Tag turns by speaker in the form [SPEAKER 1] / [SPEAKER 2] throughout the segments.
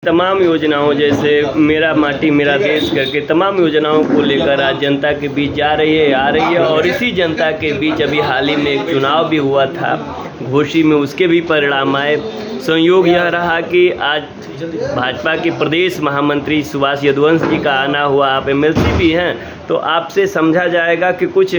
[SPEAKER 1] तमाम योजनाओं जैसे मेरा माटी मेरा देश करके तमाम योजनाओं को लेकर आज जनता के बीच जा रही है, आ रही है। और इसी जनता के बीच अभी हाल ही में एक चुनाव भी हुआ था घोसी में, उसके भी परिणाम आए। संयोग यह रहा कि आज भाजपा के प्रदेश महामंत्री सुभाष यदुवंश जी का आना हुआ। आप एमएलसी भी हैं, तो आपसे समझा जाएगा कि कुछ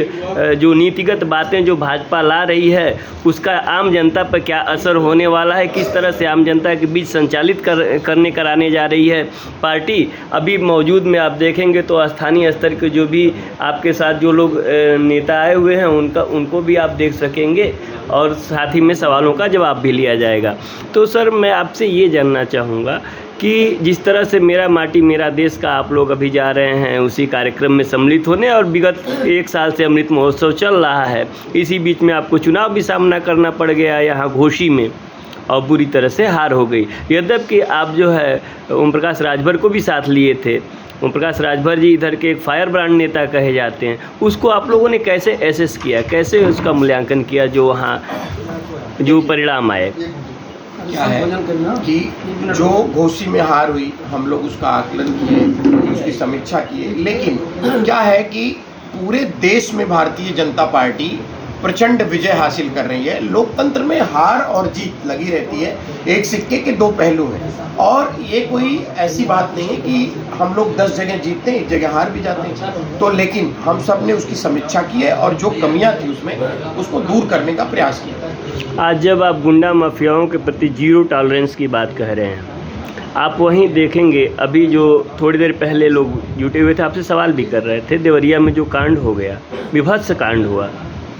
[SPEAKER 1] जो नीतिगत बातें जो भाजपा ला रही है उसका आम जनता पर क्या असर होने वाला है, किस तरह से आम जनता के बीच संचालित कराने जा रही है पार्टी। अभी मौजूद में आप देखेंगे तो स्थानीय स्तर के जो भी आपके साथ जो लोग नेता आए हुए हैं उनको भी आप देख सकेंगे और साथ ही में सवालों का जवाब भी लिया जाएगा। तो सर, मैं आपसे ये जानना चाहूँगा कि जिस तरह से मेरा माटी मेरा देश का आप लोग अभी जा रहे हैं उसी कार्यक्रम में सम्मिलित होने, और विगत 1 साल से अमृत महोत्सव चल रहा है, इसी बीच में आपको चुनाव भी सामना करना पड़ गया यहाँ घोसी में और बुरी तरह से हार हो गई। यद्यपि आप जो है ओम प्रकाश राजभर को भी साथ लिए थे। ओम प्रकाश राजभर जी इधर के एक फायर ब्रांड नेता कहे जाते हैं। उसको आप लोगों ने कैसे एसेस किया, कैसे उसका मूल्यांकन किया जो वहाँ जो परिणाम आए?
[SPEAKER 2] क्या है कि जो घोसी में हार हुई, हम लोग उसका आकलन किए, उसकी समीक्षा किए, लेकिन क्या है कि पूरे देश में भारतीय जनता पार्टी प्रचंड विजय हासिल कर रही है। लोकतंत्र में हार और जीत लगी रहती है, एक सिक्के के 2 पहलू हैं। और ये कोई ऐसी बात नहीं है कि हम लोग 10 जगह जीतते हैं, 1 जगह हार भी जाते हैं। तो लेकिन हम सब ने उसकी समीक्षा की है और जो कमियां थी उसमें उसको दूर करने का प्रयास किया।
[SPEAKER 1] आज जब आप गुंडा माफियाओं के प्रति जीरो टॉलरेंस की बात कह रहे हैं, आप वहीं देखेंगे अभी जो थोड़ी देर पहले लोग जुटे हुए थे, आपसे सवाल भी कर रहे थे, देवरिया में जो कांड हो गया, विभत्स कांड हुआ,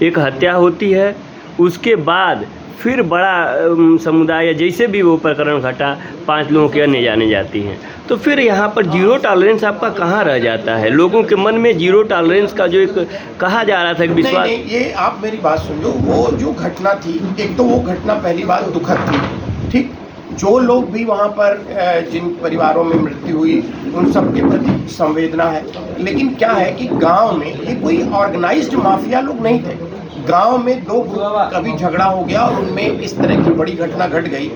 [SPEAKER 1] एक हत्या होती है, उसके बाद फिर बड़ा समुदाय या जैसे भी वो प्रकरण घटा 5 लोगों की अन्य जाने जाती हैं। तो फिर यहाँ पर जीरो टॉलरेंस आपका कहाँ रह जाता है? लोगों के मन में जीरो टॉलरेंस का जो एक कहा जा रहा था कि विश्वास
[SPEAKER 2] नहीं, ये आप मेरी बात सुनो। वो जो घटना थी, एक तो वो घटना पहली बात दुखद थी, ठीक। जो लोग भी वहाँ पर जिन परिवारों में मृत्यु हुई उन सब के प्रति संवेदना है। लेकिन क्या है कि गांव में ये कोई ऑर्गेनाइज्ड माफिया लोग नहीं थे। गांव में 2 ग्रुप कभी झगड़ा हो गया और उनमें इस तरह की बड़ी घटना घट गई,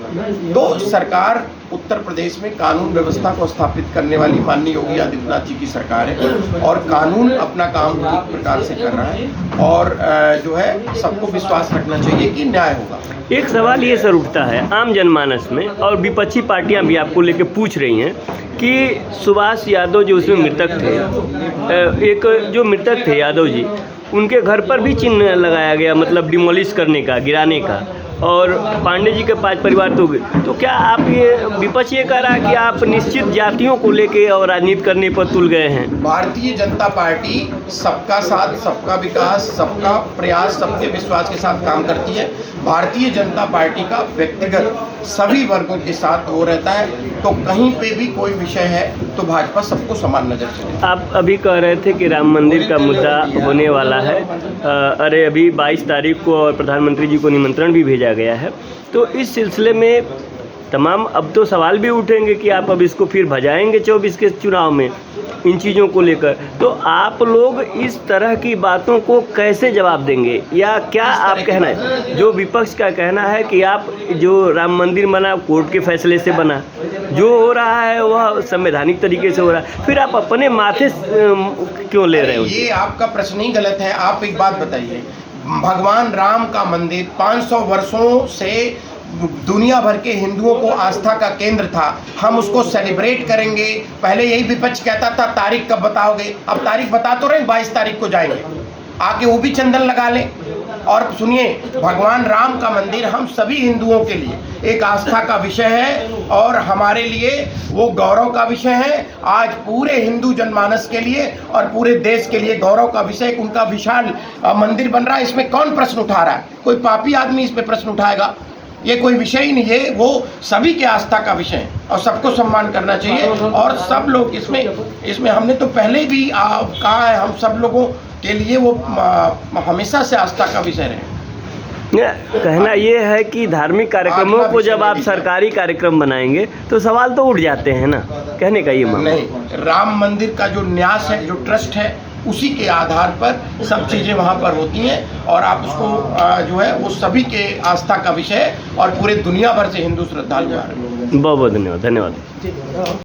[SPEAKER 2] तो सरकार उत्तर प्रदेश में कानून व्यवस्था को स्थापित करने वाली माननीय योगी आदित्यनाथ जी की सरकार है और कानून अपना काम ठीक प्रकार से कर रहा है और जो है सबको विश्वास रखना चाहिए कि न्याय होगा।
[SPEAKER 1] एक सवाल ये सर उठता है आम जनमानस में, और विपक्षी पार्टियां भी आपको लेके पूछ रही हैं कि सुभाष यादव जो उसमें मृतक थे, एक जो मृतक थे यादव जी, उनके घर पर भी चिन्ह लगाया गया, मतलब डिमोलिश करने का, गिराने का, और पांडे जी के 5 परिवार तो क्या आप ये विपक्ष ये कह रहा है कि आप निश्चित जातियों को लेके और राजनीति करने पर तुल गए हैं?
[SPEAKER 2] भारतीय जनता पार्टी सबका साथ, सबका विकास, सबका प्रयास, सबके विश्वास के साथ काम करती है। भारतीय जनता पार्टी का व्यक्तिगत सभी वर्गों के साथ हो रहता है, तो कहीं पे भी कोई विषय है तो भाजपा सबको समान नजर से।
[SPEAKER 1] आप अभी कह रहे थे कि राम मंदिर का मुद्दा होने वाला है, अरे अभी 22 तारीख को और प्रधानमंत्री जी को निमंत्रण भी भेजा गया है, तो इस सिलसिले में तमाम अब तो सवाल भी उठेंगे कि आप अब इसको फिर भजाएंगे 24 के चुनाव में इन चीज़ों को लेकर, तो आप लोग इस तरह की बातों को कैसे जवाब देंगे? या क्या आप कहना है, जो विपक्ष का कहना है कि आप जो राम मंदिर बना कोर्ट के फैसले से बना, जो हो रहा है वह संवैधानिक तरीके से हो रहा है, फिर आप अपने माथे क्यों ले रहे हो?
[SPEAKER 2] ये आपका प्रश्न ही गलत है। आप एक बात बताइए, भगवान राम का मंदिर 500 वर्षों से दुनिया भर के हिंदुओं को आस्था का केंद्र था, हम उसको सेलिब्रेट करेंगे। पहले यही विपक्ष कहता था तारीख कब बताओगे, अब तारीख बता तो रहे 22 तारीख को जाएंगे, आके वो भी चंदन लगा लें। और सुनिए, भगवान राम का मंदिर हम सभी हिंदुओं के लिए एक आस्था का विषय है और हमारे लिए वो गौरव का विषय है। आज पूरे हिंदू जनमानस के लिए और पूरे देश के लिए गौरव का विषय, उनका विशाल मंदिर बन रहा है। इसमें कौन प्रश्न उठा रहा है? कोई पापी आदमी इस पे प्रश्न उठाएगा? ये कोई विषय ही नहीं है, वो सभी के आस्था का विषय है और सबको सम्मान करना चाहिए। और सब लोग इसमें हमने तो पहले भी कहा है, हम सब लोगों के लिए वो हमेशा से आस्था का विषय रहे।
[SPEAKER 1] कहना ये है कि धार्मिक कार्यक्रमों को जब आप सरकारी कार्यक्रम बनाएंगे तो सवाल तो उठ जाते हैं ना, कहने का ये मामला।
[SPEAKER 2] नहीं, राम मंदिर का जो न्यास है, जो ट्रस्ट है, उसी के आधार पर सब चीज़ें वहाँ पर होती हैं और आप उसको जो है वो सभी के आस्था का विषय है और पूरे दुनिया भर से हिंदू श्रद्धालु आ रहे हैं।
[SPEAKER 1] बहुत बहुत धन्यवाद।